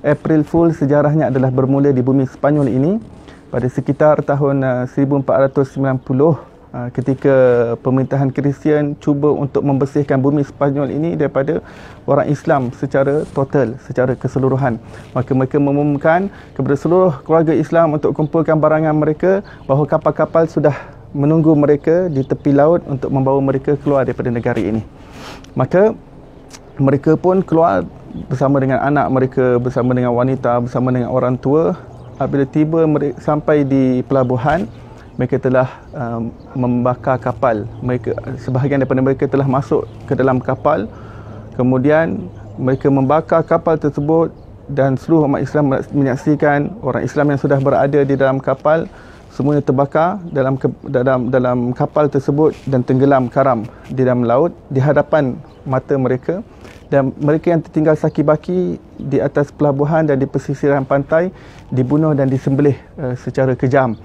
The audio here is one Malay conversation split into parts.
April Fool sejarahnya adalah bermula di bumi Spanyol ini pada sekitar tahun 1490 ketika pemerintahan Kristian cuba untuk membersihkan bumi Spanyol ini daripada orang Islam secara total, secara keseluruhan. Maka mereka mengumumkan kepada seluruh keluarga Islam untuk kumpulkan barangan mereka bahawa kapal-kapal sudah menunggu mereka di tepi laut untuk membawa mereka keluar daripada negara ini. Maka mereka pun keluar bersama dengan anak mereka, bersama dengan wanita, bersama dengan orang tua. Apabila tiba sampai di pelabuhan, mereka telah membakar kapal. Sebahagian daripada mereka telah masuk ke dalam kapal. Kemudian mereka membakar kapal tersebut dan seluruh umat Islam menyaksikan orang Islam yang sudah berada di dalam kapal semuanya terbakar dalam kapal tersebut dan tenggelam karam di dalam laut di hadapan mata mereka. Dan mereka yang tertinggal saki-baki di atas pelabuhan dan di pesisiran pantai dibunuh dan disembelih secara kejam.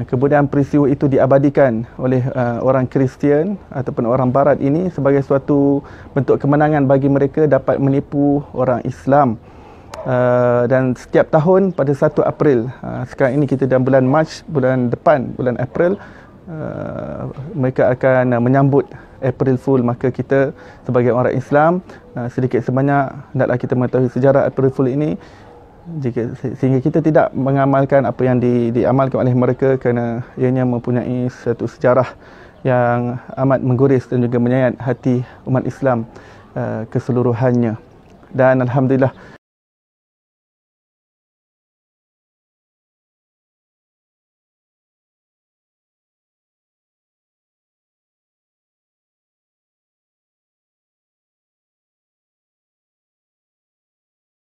Kemudian peristiwa itu diabadikan oleh orang Kristian ataupun orang Barat ini sebagai suatu bentuk kemenangan bagi mereka dapat menipu orang Islam. Dan setiap tahun pada 1 April, sekarang ini kita dalam bulan Mac, bulan depan, bulan April, mereka akan menyambut April Fool. Maka kita sebagai orang Islam sedikit sebanyak hendaklah kita mengetahui sejarah April Fool ini, sehingga kita tidak mengamalkan apa yang diamalkan oleh mereka, kerana ianya mempunyai satu sejarah yang amat mengguris dan juga menyayat hati umat Islam keseluruhannya. Dan alhamdulillah